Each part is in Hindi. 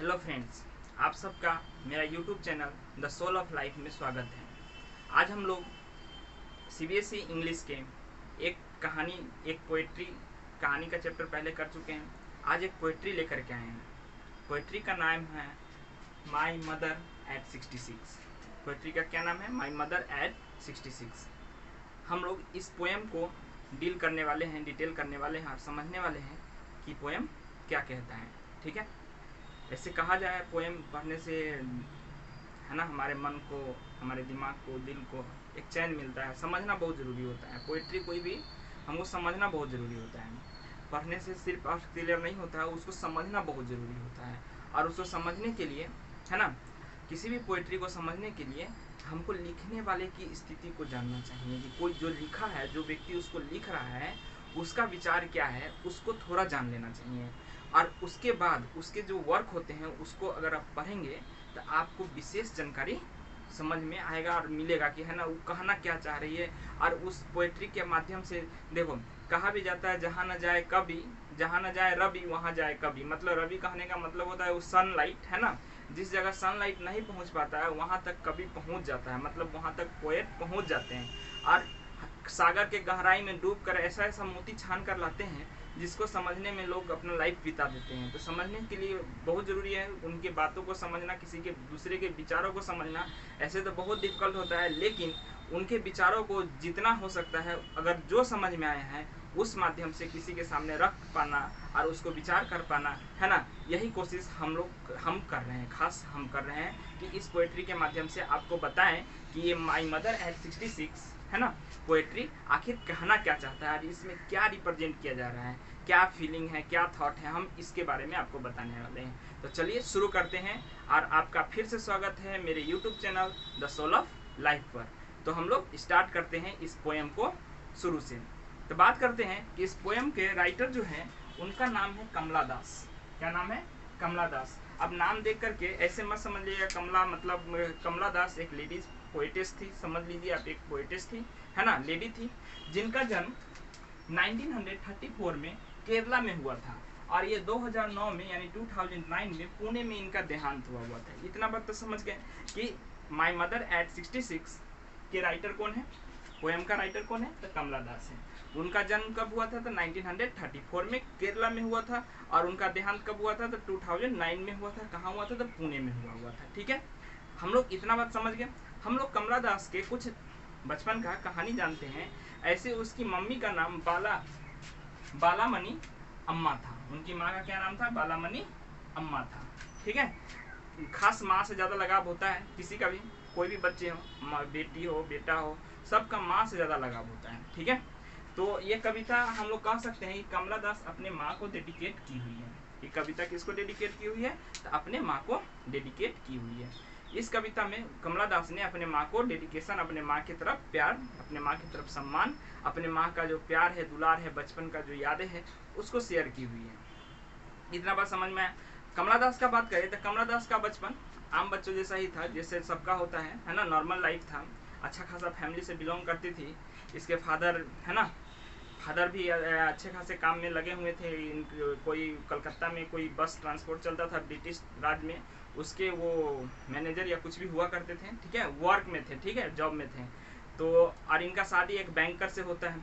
हेलो फ्रेंड्स, आप सबका मेरा YouTube channel the soul of life में स्वागत है। आज हम लोग सीबीएसई इंग्लिश के एक पोइट्री कहानी का चैप्टर पहले कर चुके हैं। आज एक पोइट्री लेकर के आए हैं। पोइट्री का नाम है माई मदर एट 66। पोइट्री का क्या नाम है? My mother eight 66। हम लोग इस पोएम को डिटेल करने वाले हैं और समझने वाले हैं कि पोएम क्या कहता है। ठीक है, ऐसे कहा जाए पोएम पढ़ने से है ना, हमारे मन को, हमारे दिमाग को, दिल को एक चैन मिलता है। समझना बहुत ज़रूरी होता है। पोइट्री कोई भी हमको समझना बहुत ज़रूरी होता है। पढ़ने से सिर्फ अर्थ क्लियर नहीं होता है, उसको समझना बहुत ज़रूरी होता है। और उसको समझने के लिए है ना, किसी भी पोइट्री को समझने के लिए हमको लिखने वाले की स्थिति को जानना चाहिए कि कोई जो लिखा है, जो व्यक्ति उसको लिख रहा है, उसका विचार क्या है, उसको थोड़ा जान लेना चाहिए। और उसके बाद उसके जो वर्क होते हैं उसको अगर आप पढ़ेंगे तो आपको विशेष जानकारी समझ में आएगा और मिलेगा कि है ना, वो कहना क्या चाह रही है। और उस पोइट्री के माध्यम से देखो, कहा भी जाता है जहाँ न जाए कभी, जहाँ न जाए रवि वहाँ जाए कभी। मतलब रवि कहने का मतलब होता है वो सनलाइट, है ना। जिस जगह सनलाइट नहीं पहुँच पाता है वहाँ तक कभी पहुँच जाता है, मतलब वहाँ तक पोएट पहुँच जाते हैं। और सागर के गहराई में डूब कर ऐसा ऐसा मोती छान कर लाते हैं जिसको समझने में लोग अपना लाइफ बिता देते हैं। तो समझने के लिए बहुत ज़रूरी है उनकी बातों को समझना, किसी के दूसरे के विचारों को समझना। ऐसे तो बहुत डिफिकल्ट होता है, लेकिन उनके विचारों को जितना हो सकता है, अगर जो समझ में आया है उस माध्यम से किसी के सामने रख पाना और उसको विचार कर पाना, है ना, यही कोशिश हम कर रहे हैं। खास हम कर रहे हैं कि इस पोइट्री के माध्यम से आपको बताएं कि ये माई मदर एट 66 है ना, पोएट्री आखिर कहना क्या चाहता है और इसमें क्या रिप्रेजेंट किया जा रहा है, क्या फीलिंग है, क्या थॉट है, हम इसके बारे में आपको बताने वाले हैं। तो चलिए शुरू करते हैं। और आपका फिर से स्वागत है मेरे YouTube channel the soul of life पर। तो हम लोग स्टार्ट करते हैं इस पोएम को शुरू से। तो बात करते हैं कि इस पोएम के राइटर जो हैं उनका नाम है कमला दास। क्या नाम है? कमला दास। अब नाम देख करके ऐसे मत समझ लीजिएगा कमला मतलब कमला दास एक लेडीज पोएटिस थी, समझ लीजिए आप, एक पोएटिस थी, है ना, लेडी थी, जिनका जन्म 1934 में केरला में हुआ था। और ये 2009 में यानी 2009 में पुणे में इनका देहांत हुआ था। इतना बात तो समझ गए कि माई मदर एट 66 के राइटर कौन है, पोएम का राइटर कौन है? तो कमला दास है। उनका जन्म कब हुआ था? तो 1934 में केरला में हुआ था। और उनका देहांत कब हुआ था? तो 2009 में हुआ था। कहाँ हुआ था? तो पुणे में हुआ था। ठीक है, हम लोग इतना बात समझ गए। हम लोग कमला दास के कुछ बचपन का कहानी जानते हैं। ऐसे उसकी मम्मी का नाम बालामणि अम्मा था। उनकी माँ का क्या नाम था? बालामणि अम्मा था। ठीक है, खास माँ से ज़्यादा लगाव होता है किसी का भी, कोई भी बच्चे हो, बेटी हो, बेटा हो, सबका माँ से ज़्यादा लगाव होता है। ठीक है, तो ये कविता हम लोग कह सकते हैं कि कमला दास अपने माँ को डेडिकेट की हुई है। ये कविता किसको डेडिकेट की हुई है? तो अपने माँ को डेडिकेट की हुई है। इस कविता में कमला दास ने अपने माँ को डेडिकेशन, अपने माँ की तरफ प्यार, अपने माँ की तरफ सम्मान, अपने माँ का जो प्यार है, दुलार है, बचपन का जो यादें है, उसको शेयर की हुई है। इतना बात समझ में आया। कमला दास का बात करें तो कमला दास का बचपन आम बच्चों जैसा ही था, जैसे सबका होता है ना, नॉर्मल लाइफ था। अच्छा खासा फैमिली से बिलोंग करती थी। इसके फादर, है ना, फादर भी अच्छे खासे काम में लगे हुए थे। कोई कलकत्ता में कोई बस ट्रांसपोर्ट चलता था ब्रिटिश राज में, उसके वो मैनेजर या कुछ भी हुआ करते थे। ठीक है, वर्क में थे, ठीक है, जॉब में थे। तो और इनका शादी एक बैंकर से होता है,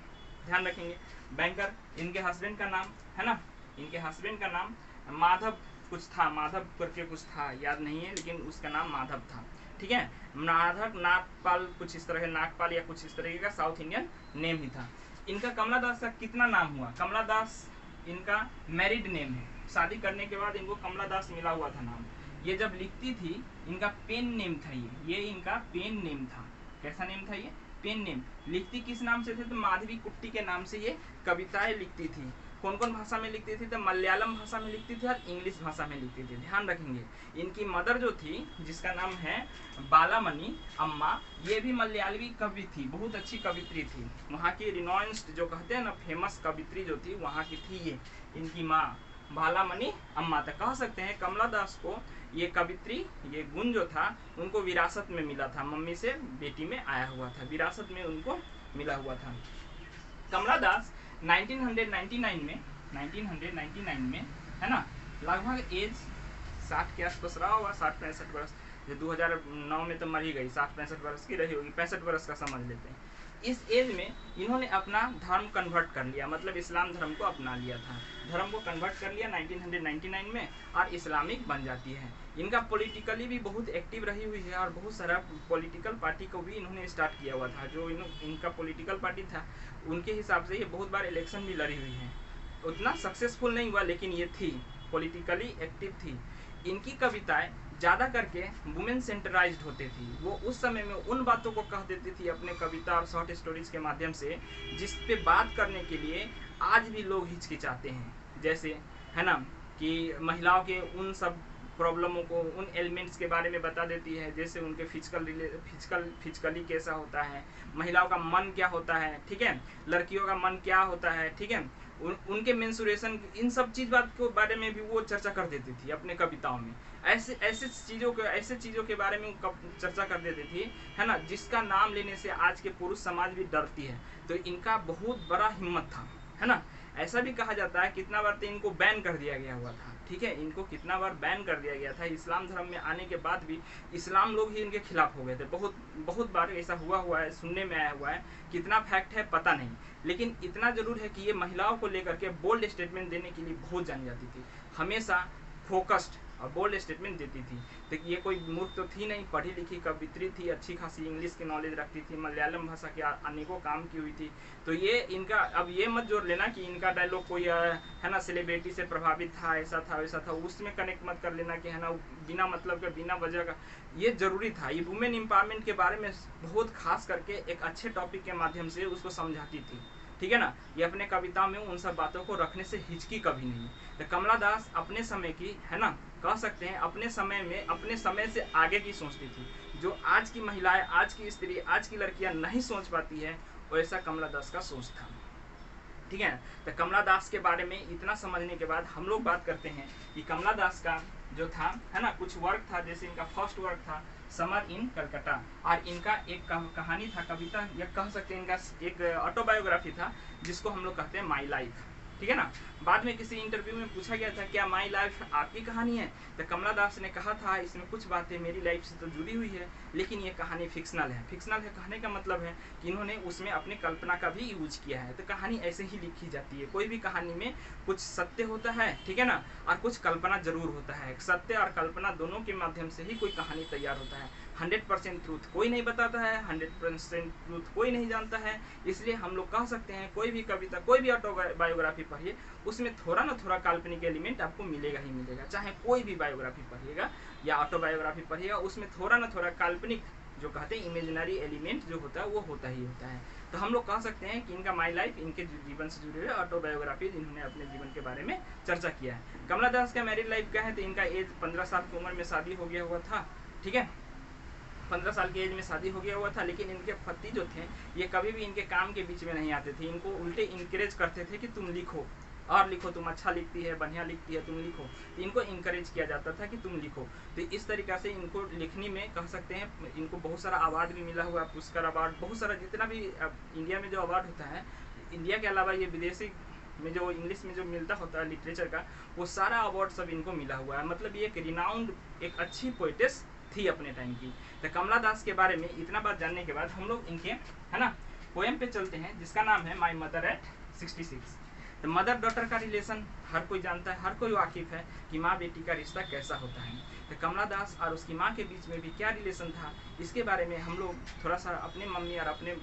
ध्यान रखेंगे, बैंकर। इनके हस्बैंड का नाम, है ना, इनके हस्बैंड का नाम माधव कुछ था, माधव करके कुछ था, याद नहीं है, लेकिन उसका नाम माधव था। ठीक है, माधव नागपाल कुछ इस तरह, नागपाल या कुछ इस तरह का साउथ इंडियन नेम ही था। इनका कमला दास का कितना नाम हुआ? कमला दास इनका मैरिड नेम है। शादी करने के बाद इनको कमला दास मिला हुआ था नाम। ये जब लिखती थी इनका पेन नेम था, ये इनका पेन नेम था। कैसा नेम था? ये पेन नेम। लिखती किस नाम से थे? तो माधवी कुट्टी के नाम से ये कविताएं लिखती थी। कौन कौन भाषा में लिखती थी? तो मलयालम भाषा में लिखती थी और इंग्लिश भाषा में लिखती थी। ध्यान रखेंगे, इनकी मदर जो थी, जिसका नाम है बालामणि अम्मा, ये भी मलयालवी कवि थी, बहुत अच्छी कवित्री थी। वहाँ की रिनॉन्स्ड जो कहते हैं ना, फेमस कवित्री जो थी वहाँ की थी ये इनकी माँ बालामणि अम्मा। तक कह सकते हैं कमला दास को ये कवित्री, ये गुण जो था उनको विरासत में मिला था, मम्मी से बेटी में आया हुआ था, विरासत में उनको मिला हुआ था। कमला दास 1999 में है ना, लगभग एज 60 के आसपास रहा होगा, 60-65 वर्ष। जो 2009 में तो मर ही गई, 60-65 वर्ष की रही होगी, 65 वर्ष का समझ लेते हैं। इस एज में इन्होंने अपना धर्म कन्वर्ट कर लिया, मतलब इस्लाम धर्म को अपना लिया था। धर्म को कन्वर्ट कर लिया 1999 में और इस्लामिक बन जाती है। इनका पॉलिटिकली भी बहुत एक्टिव रही हुई है और बहुत सारा पॉलिटिकल पार्टी को भी इन्होंने स्टार्ट किया हुआ था। जो इनका पॉलिटिकल पार्टी था उनके हिसाब से ये बहुत बार इलेक्शन भी लड़ी हुई है। उतना सक्सेसफुल नहीं हुआ, लेकिन ये थी, पॉलिटिकली एक्टिव थी। इनकी कविताएं ज़्यादा करके वुमेन सेंटराइज्ड होती थी। वो उस समय में उन बातों को कह देती थी अपने कविता और शॉर्ट स्टोरीज के माध्यम से, जिस पे बात करने के लिए आज भी लोग हिचकिचाते हैं। जैसे है ना कि महिलाओं के उन सब प्रॉब्लमों को, उन एलिमेंट्स के बारे में बता देती है, जैसे उनके फिजिकली कैसा होता है, महिलाओं का मन क्या होता है, ठीक है, लड़कियों का मन क्या होता है, ठीक है, उनके मेंसुरेशन, इन सब बात के बारे में भी वो चर्चा कर देती थी अपने कविताओं में। ऐसे चीज़ों के बारे में चर्चा कर देती थी, है ना, जिसका नाम लेने से आज के पुरुष समाज भी डरती है। तो इनका बहुत बड़ा हिम्मत था, है ना। ऐसा भी कहा जाता है कितना बार तो इनको बैन कर दिया गया हुआ था, ठीक है, इनको कितना बार बैन कर दिया गया था। इस्लाम धर्म में आने के बाद भी इस्लाम लोग ही इनके खिलाफ हो गए थे। बहुत बार ऐसा हुआ है, सुनने में आया हुआ है। कितना फैक्ट है पता नहीं, लेकिन इतना जरूर है कि ये महिलाओं को लेकर के बोल्ड स्टेटमेंट देने के लिए बहुत जानी जाती थी। हमेशा फोकस्ड और बोल्ड स्टेटमेंट देती थी। तो ये कोई मूर्ख तो थी नहीं, पढ़ी लिखी कवित्री थी, अच्छी खासी इंग्लिश की नॉलेज रखती थी, मलयालम भाषा के अनेकों काम की हुई थी। तो ये इनका, अब ये मत जोड़ लेना कि इनका डायलॉग कोई है ना सेलिब्रिटी से प्रभावित था, ऐसा था वैसा था, उसमें कनेक्ट मत कर लेना कि है ना बिना मतलब के, बिना वजह का। ये जरूरी था, ये वुमेन एम्पावरमेंट के बारे में बहुत खास करके एक अच्छे टॉपिक के माध्यम से उसको समझाती थी, ठीक है ना। ये अपने कविता में उन सब बातों को रखने से हिचकी कभी नहीं। तो कमला दास अपने समय की, है ना, कह सकते हैं अपने समय में, अपने समय से आगे की सोचती थी। जो आज की महिलाएं, आज की स्त्री, आज की लड़कियां नहीं सोच पाती है, वैसा कमला दास का सोच था, ठीक है। तो कमला दास के बारे में इतना समझने के बाद हम लोग बात करते हैं कि कमला दास का जो था, है ना, कुछ वर्क था। जैसे इनका फर्स्ट वर्क था समर इन कलकत्ता, और इनका एक कहानी था, कविता या कह सकते हैं, इनका एक ऑटोबायोग्राफी था जिसको हम लोग कहते हैं माई लाइफ, ठीक है ना। बाद में किसी इंटरव्यू में पूछा गया था क्या माई लाइफ आपकी कहानी है, तो कमला दास ने कहा था इसमें कुछ बातें मेरी लाइफ से तो जुड़ी हुई है, लेकिन ये कहानी फिक्शनल है। फिक्शनल है कहने का मतलब है कि इन्होंने उसमें अपनी कल्पना का भी यूज किया है। तो कहानी ऐसे ही लिखी जाती है, कोई भी कहानी में कुछ सत्य होता है, ठीक है ना, और कुछ कल्पना जरूर होता है। सत्य और कल्पना दोनों के माध्यम से ही कोई कहानी तैयार होता है। 100% ट्रूथ कोई नहीं बताता है, 100% ट्रूथ कोई नहीं जानता है। इसलिए हम लोग कह सकते हैं कोई भी कविता, कोई भी ऑटोबायोग्राफी पढ़िए, उसमें थोड़ा ना थोड़ा काल्पनिक एलिमेंट आपको मिलेगा ही मिलेगा। चाहे कोई भी बायोग्राफी पढ़िएगा या ऑटोबायोग्राफी पढ़िएगा, उसमें थोड़ा ना थोड़ा काल्पनिक, जो कहते हैं इमेजिनरी एलिमेंट जो होता है, वो होता ही होता है। तो हम लोग कह सकते हैं कि इनका माई लाइफ इनके जीवन से जुड़े हुए ऑटोबायोग्राफी, इन्होंने अपने जीवन के बारे में चर्चा किया है। कमला दास का मैरिड लाइफ क्या है, तो इनका एज 15 साल की उम्र में शादी हो गया हुआ था, ठीक है, 15 साल की एज में शादी हो गया हुआ था। लेकिन इनके पति जो थे ये कभी भी इनके काम के बीच में नहीं आते थे, इनको उल्टे इंकरेज करते थे कि तुम लिखो और लिखो, तुम अच्छा लिखती है, बढ़िया लिखती है, तुम लिखो। तो इनको इंकरेज किया जाता था कि तुम लिखो। तो इस तरीक़ा से इनको लिखने में कह सकते हैं इनको बहुत सारा अवार्ड भी मिला हुआ, पुरस्कार अवार्ड, बहुत सारा जितना भी इंडिया में जो अवार्ड होता है, इंडिया के अलावा ये विदेशी में जो इंग्लिश में जो मिलता होता है लिटरेचर का, वो सारा अवार्ड सब इनको मिला हुआ है। मतलब ये एक रिनाउंड, एक अच्छी पोइटेस थी अपने टाइम की। तो कमला दास के बारे में इतना बात जानने के बाद हम लोग इनके, है ना, पोएम पे चलते हैं जिसका नाम है माई मदर एट 66। तो मदर डॉटर का रिलेशन हर कोई जानता है, हर कोई वाकिफ है कि माँ बेटी का रिश्ता कैसा होता है। तो कमला दास और उसकी माँ के बीच में भी क्या रिलेशन था, इसके बारे में हम लोग थोड़ा सा अपने मम्मी और अपने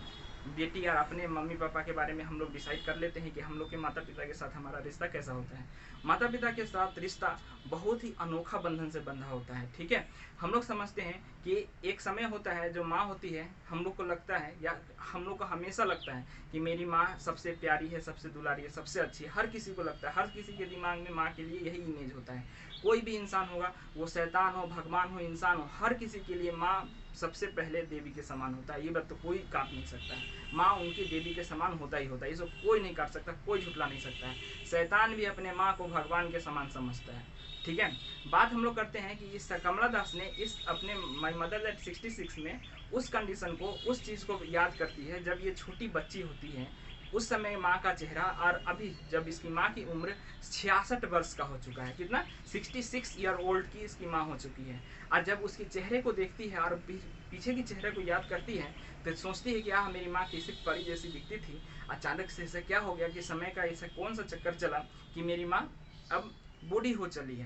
बेटी और अपने मम्मी पापा के बारे में हम लोग डिसाइड कर लेते हैं कि हम लोग के माता पिता के साथ हमारा रिश्ता कैसा होता है। माता पिता के साथ रिश्ता बहुत ही अनोखा बंधन से बंधा होता है, ठीक है। हम लोग समझते हैं कि एक समय होता है जो माँ होती है, हम लोग को लगता है या हम लोग को हमेशा लगता है कि मेरी माँ सबसे प्यारी है, सबसे दुलारी है, सबसे अच्छी है। हर किसी को लगता है, हर किसी के दिमाग में माँ के लिए यही इमेज होता है। कोई भी इंसान होगा, वो शैतान हो, भगवान हो, इंसान हो, हर किसी के लिए माँ सबसे पहले देवी के समान होता है। ये बात तो कोई काट नहीं सकता है, माँ उनकी देवी के समान होता ही होता है, इसको कोई नहीं काट सकता, कोई झुटला नहीं सकता है। शैतान भी अपने माँ को भगवान के समान समझता है, ठीक है। बात हम लोग करते हैं कि इस कमला दास ने इस अपने माई मदर एट 66 में उस कंडीशन को, उस चीज़ को याद करती है जब ये छोटी बच्ची होती है। उस समय माँ का चेहरा, और अभी जब इसकी माँ की उम्र 66 वर्ष का हो चुका है, कितना 66 ईयर ओल्ड की इसकी माँ हो चुकी है। और जब उसके चेहरे को देखती है और पीछे के चेहरे को याद करती है तो सोचती है कि हाँ मेरी माँ किसी परी जैसी दिखती थी, अचानक से ऐसा क्या हो गया कि समय का ऐसा कौन सा चक्कर चला कि मेरी माँ अब बूढ़ी हो चली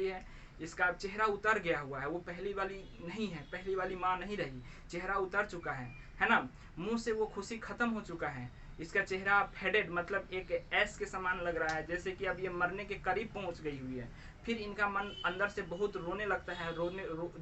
है, इसका चेहरा उतर गया हुआ है, वो पहली वाली नहीं है, पहली वाली माँ नहीं रही, चेहरा उतर चुका है ना, मुंह से वो खुशी खत्म हो चुका है, इसका चेहरा फेडेड मतलब एक एस के समान लग रहा है, जैसे कि अब ये मरने के करीब पहुंच गई हुई है। फिर इनका मन अंदर से बहुत रोने लगता है,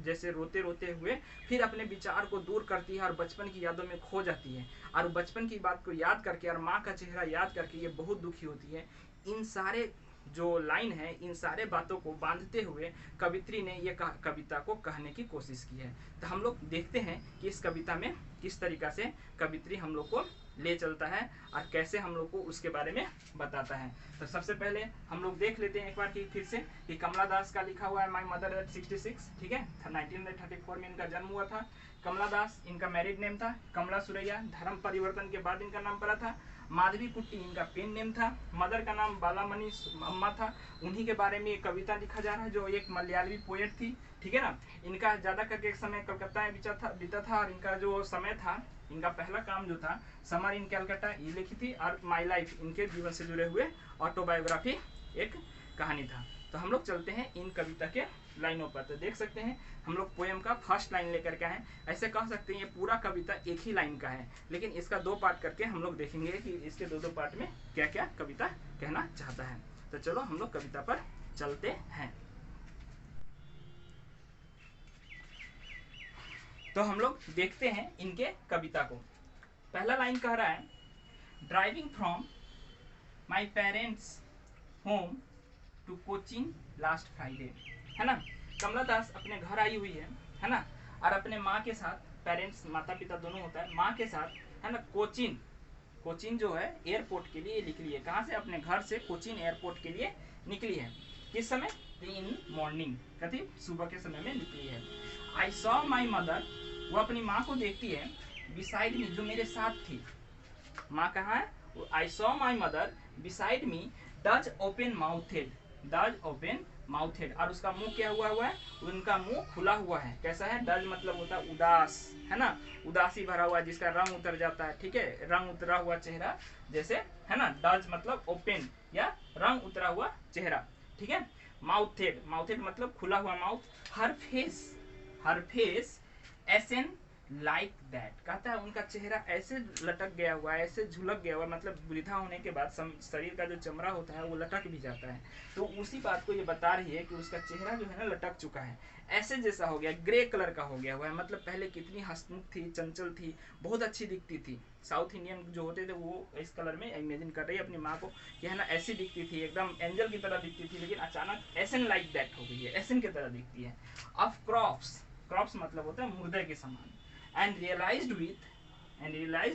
जैसे रोते रोते हुए फिर अपने विचार को दूर करती है और बचपन की यादों में खो जाती है, और बचपन की बात को याद करके और माँ का चेहरा याद करके ये बहुत दुखी होती है। इन सारे जो लाइन है, इन सारे बातों को बांधते हुए कवित्री ने ये कविता को कहने की कोशिश की है। तो हम लोग देखते हैं कि इस कविता में किस तरीका से कवित्री हम लोग को ले चलता है और कैसे हम लोग को उसके बारे में बताता है। तो सबसे पहले हम लोग देख लेते हैं एक बार फिर से कि कमला दास का लिखा हुआ है माई मदर एट 66, ठीक है, 1934 में इनका जन्म हुआ था। कमला दास इनका मैरिड नेम था, कमला सुरैया धर्म परिवर्तन के बाद इनका नाम पड़ा था। माधवी कुट्टी इनका पेन नेम था, मदर का नाम बालामणि अम्मा था, उन्हीं के बारे में एक कविता लिखा जा रहा है जो एक मलयालवी पोएट थी, ठीक है ना। इनका ज्यादा करके एक समय कलकत्ता में बीता था, और इनका जो समय था, इनका पहला काम जो था समर इन कैलकाटा ये लिखी थी, और माई लाइफ इनके जीवन से जुड़े हुए ऑटोबायोग्राफी एक कहानी था। तो हम लोग चलते हैं इन कविता के लाइनों पर। तो देख सकते हैं हम लोग पोएम का फर्स्ट लाइन लेकर के हैं, ऐसे कह सकते हैं ये पूरा कविता एक ही लाइन का है, लेकिन इसका दो पार्ट करके हम लोग देखेंगे कि इसके दो पार्ट में क्या क्या कविता कहना चाहता है। तो चलो हम लोग कविता पर चलते हैं। तो हम लोग देखते हैं इनके कविता को। पहला लाइन कह रहा है, driving from my parents home to coaching last Friday, है ना। कमला दास अपने घर आई हुई है ना, और अपने माँ के साथ, पेरेंट्स माता पिता दोनों होता है, माँ के साथ, है ना, कोचिन जो है एयरपोर्ट के लिए निकली है। कहाँ से? अपने घर से कोचिन एयरपोर्ट के लिए निकली है। किस समय? इन मॉर्निंग, कभी सुबह के समय में निकली है। आई सॉ माई मदर, वो अपनी माँ को देखती है, बिसाइड मी, जो मेरे साथ थी। माँ कहाँ है? I saw my mother beside me, does open mouthed, does open mouthed, और उसका मुंह क्या हुआ है? उनका मुंह खुला हुआ है। कैसा है? डज मतलब होता है उदास, है ना, उदासी भरा हुआ, जिसका रंग उतर जाता है, ठीक है, रंग उतरा हुआ चेहरा जैसे, है ना। डज मतलब ओपन या रंग उतरा हुआ चेहरा, ठीक है। माउथेड, माउथेड मतलब खुला हुआ mouth. Her face essence like that, कहता है उनका चेहरा ऐसे लटक गया हुआ है, ऐसे झुलक गया हुआ, मतलब वृद्धा होने के बाद शरीर का जो चमड़ा होता है वो लटक भी जाता है। तो उसी बात को ये बता रही है कि उसका चेहरा जो है ना लटक चुका है, ऐसे जैसा हो गया, ग्रे कलर का हो गया हुआ है। मतलब पहले कितनी हंसमुख थी, चंचल थी, बहुत अच्छी दिखती थी। साउथ इंडियन जो होते थे वो इस कलर में इमेजिन कर रही है अपनी माँ को कि है ना, ऐसी दिखती थी, एकदम एंजल की तरह दिखती थी, लेकिन अचानक एसन लाइक दैट हो गई है, एसन की तरह दिखती है। ऑफ क्रॉप्स, क्रॉप्स मतलब होता है मुर्दे के समान। एंड रियलाइज्ड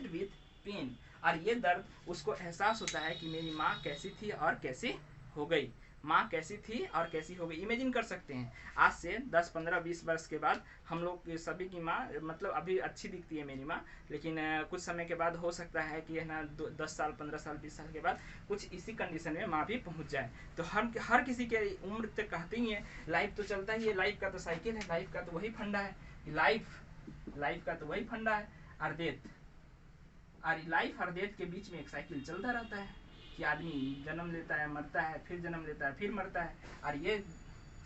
विथ पेन, और ये दर्द उसको एहसास होता है कि मेरी माँ कैसी थी और कैसी हो गई, माँ कैसी थी और कैसी हो गई। इमेजिन कर सकते हैं आज से 10, 15, 20 वर्ष के बाद हम लोग सभी की माँ, मतलब अभी अच्छी दिखती है मेरी माँ, लेकिन कुछ समय के बाद हो सकता है कि है ना 10 साल, 15 साल, 20 साल के बाद कुछ इसी कंडीशन में माँ भी पहुँच जाए। तो हर किसी के उम्र तक कहते ही है लाइफ तो चलता ही है, लाइफ का तो साइकिल है, लाइफ का तो वही फंडा है, लाइफ का तो वही फंडा है। और डेथ, और लाइफ और डेथ के बीच में एक साइकिल चलता रहता है कि आदमी जन्म लेता है, मरता है, फिर जन्म लेता है, फिर मरता है, और ये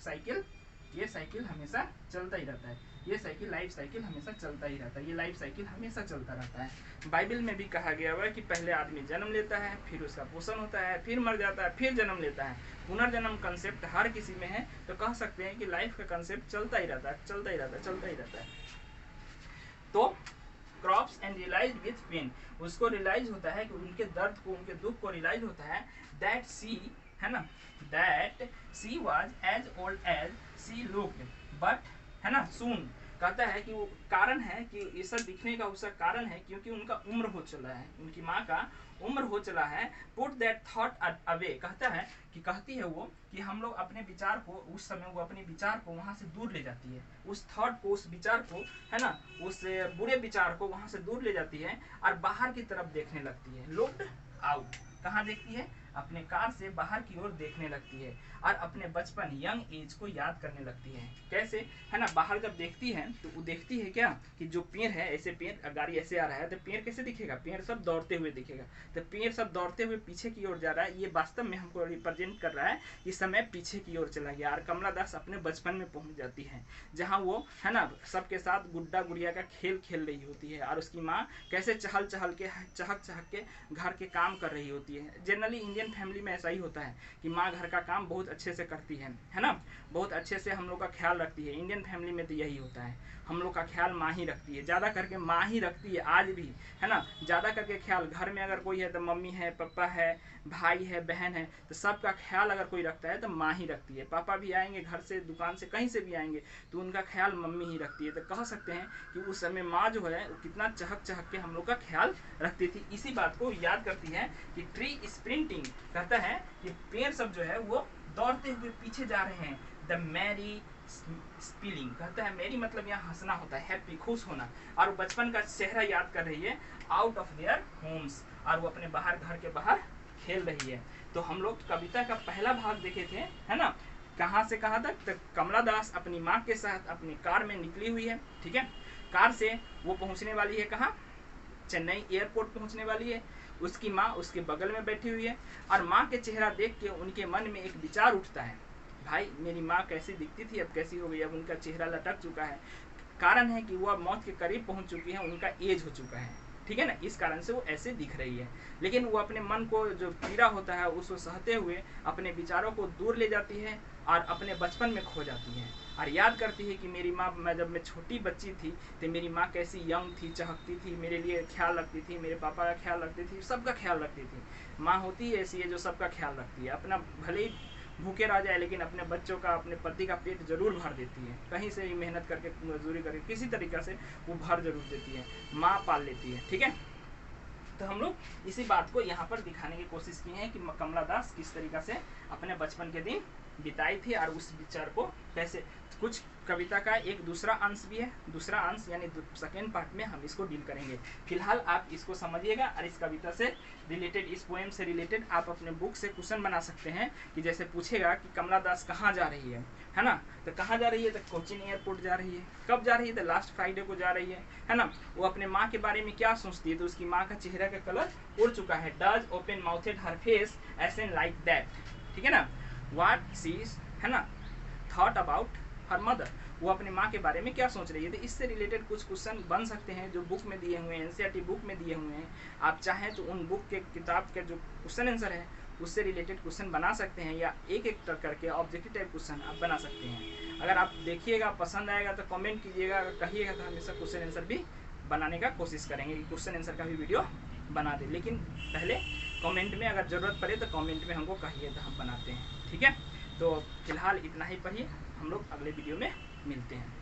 साइकिल हमेशा चलता ही रहता है। ये साइकिल, लाइफ साइकिल हमेशा चलता ही रहता है, ये लाइफ साइकिल हमेशा चलता रहता है। बाइबल में भी कहा गया हुआ है कि पहले आदमी जन्म लेता है, फिर उसका पोषण होता है, फिर मर जाता है, फिर जन्म लेता है। पुनर्जन्म कंसेप्ट हर किसी में है, तो कह सकते हैं कि लाइफ का कंसेप्ट चलता ही रहता है। तो crops and realise with pain, उसको रियलाइज होता है कि उनके दर्द को, उनके दुख को रियलाइज होता है। दैट सी, है ना, that she was as old as she looked, but, है ना, सून कहता है कि वो कारण है कि ये सब दिखने का उसका कारण है क्योंकि उनका उम्र हो चला है, उनकी माँ का उम्र हो चला है। पुट दैट थॉट अवे, कहता है कि कहती है वो कि हम लोग अपने विचार को, उस समय वो अपने विचार को वहाँ से दूर ले जाती है, उस थॉट को, उस विचार को, है ना, उस बुरे विचार को वहाँ से दूर ले जाती है और बाहर की तरफ देखने लगती है। लुक्ड आउट, कहाँ देखती है? अपने कार से बाहर की ओर देखने लगती है और अपने बचपन, यंग एज को याद करने लगती है। कैसे? है ना, बाहर जब देखती है तो वो देखती है क्या कि जो पेड़ है, ऐसे पेड़, गाड़ी ऐसे आ रहा है तो पेड़ कैसे दिखेगा? पेड़ सब दौड़ते हुए दिखेगा। तो पेड़ सब दौड़ते हुए पीछे की ओर जा रहा है, ये वास्तव में हमको रिप्रेजेंट कर रहा है कि समय पीछे की ओर चला गया और कमला दास अपने बचपन में पहुंच जाती है, जहाँ वो, है ना, सबके साथ गुड्डा गुड़िया का खेल खेल रही होती है और उसकी माँ कैसे चहल चहल के, चहक चहक के घर के काम कर रही होती है। जनरली इंडियन फैमिली में ऐसा ही होता है कि माँ घर का काम बहुत अच्छे से करती है ना, बहुत अच्छे से हम लोग का ख्याल रखती है। इंडियन फैमिली में तो यही होता है, हम लोग का ख्याल माँ ही रखती है, ज़्यादा करके माँ ही रखती है आज भी, है ना। ज़्यादा करके ख्याल घर में अगर कोई है तो मम्मी है, पापा है, भाई है, बहन है, तो सबका ख्याल अगर कोई रखता है तो माँ ही रखती है। पापा भी आएंगे घर से, दुकान से, कहीं से भी आएंगे तो उनका ख्याल मम्मी ही रखती है। तो कह सकते हैं कि उस समय माँ जो है कितना चहक चहक के हम लोग का ख्याल रखती थी। इसी बात को याद करती है कि ट्री स्प्रिंटिंग, कहता है कि पेड़ सब जो है वो दौड़ते हुए पीछे जा रहे हैं। द मैरी स्पीलिंग, कहता है मैरी मतलब यहाँ हंसना होता है, हैप्पी, खुश होना, और वो बचपन का चेहरा याद कर रही है। आउट ऑफ देयर होम्स, और वो अपने बाहर, घर के बाहर खेल रही है। तो हम लोग कविता का पहला भाग देखे थे, है ना, कहाँ से कहाँ तक? तो कमला दास अपनी माँ के साथ अपनी कार में निकली हुई है, ठीक है। कार से वो पहुँचने वाली है कहाँ? चेन्नई एयरपोर्ट पहुँचने वाली है। उसकी माँ उसके बगल में बैठी हुई है और माँ के चेहरा देख के उनके मन में एक विचार उठता है, भाई मेरी माँ कैसी दिखती थी, अब कैसी हो गई, अब उनका चेहरा लटक चुका है। कारण है कि वह मौत के करीब पहुंच चुकी है, उनका एज हो चुका है, ठीक है ना, इस कारण से वो ऐसे दिख रही है। लेकिन वो अपने मन को जो पीड़ा होता है उसको सहते हुए अपने विचारों को दूर ले जाती है और अपने बचपन में खो जाती है और याद करती है कि मेरी माँ, मैं जब मैं छोटी बच्ची थी तो मेरी माँ कैसी यंग थी, चहकती थी, मेरे लिए ख्याल रखती थी, मेरे पापा का ख्याल रखती थी, सबका ख्याल रखती थी। माँ होती है ऐसी है जो सबका ख्याल रखती है, अपना भले ही भूखे रह जाए लेकिन अपने बच्चों का, अपने पति का पेट जरूर भर देती है, कहीं से भी मेहनत करके, मजदूरी करके, किसी तरीक़ा से वो भर जरूर देती है, माँ पाल लेती है, ठीक है। तो हम लोग इसी बात को यहाँ पर दिखाने की कोशिश की है कि कमला दास किस तरीक़ा से अपने बचपन के दिन बिताई थी और उस विचार को कैसे। कुछ कविता का एक दूसरा अंश भी है, दूसरा अंश यानी सेकेंड पार्ट में हम इसको डील करेंगे। फिलहाल आप इसको समझिएगा और इस कविता से रिलेटेड, इस पोएम से रिलेटेड आप अपने बुक से क्वेश्चन बना सकते हैं कि जैसे पूछेगा कि कमला दास कहाँ जा रही है ना, तो कहाँ जा रही है? तो कोचीन एयरपोर्ट जा रही है। कब जा रही है? तो लास्ट फ्राइडे को जा रही है ना। वो अपने माँ के बारे में क्या सोचती है? तो उसकी माँ का चेहरा का कलर उड़ चुका है। Does open mouthed her face essence like that, ठीक है ना। व्हाट शी, है ना, थॉट अबाउट हर मदर, वो अपने माँ के बारे में क्या सोच रही है। तो इससे रिलेटेड कुछ क्वेश्चन बन सकते हैं जो बुक में दिए हुए हैं, एनसीईआरटी बुक में दिए हुए हैं। आप चाहें तो उन बुक के, किताब के जो क्वेश्चन आंसर है उससे रिलेटेड क्वेश्चन बना सकते हैं, या एक एक करके ऑब्जेक्टिव टाइप क्वेश्चन आप बना सकते हैं। अगर आप देखिएगा, पसंद आएगा तो कमेंट कीजिएगा, अगर कहिएगा तो हमेशा क्वेश्चन आंसर भी बनाने का कोशिश करेंगे कि क्वेश्चन आंसर का भी वीडियो बना दें। लेकिन पहले कमेंट में अगर ज़रूरत पड़े तो कमेंट में हमको कहिए तो हम बनाते हैं, ठीक है। तो फिलहाल इतना ही पढ़िए, हम लोग अगले वीडियो में मिलते हैं।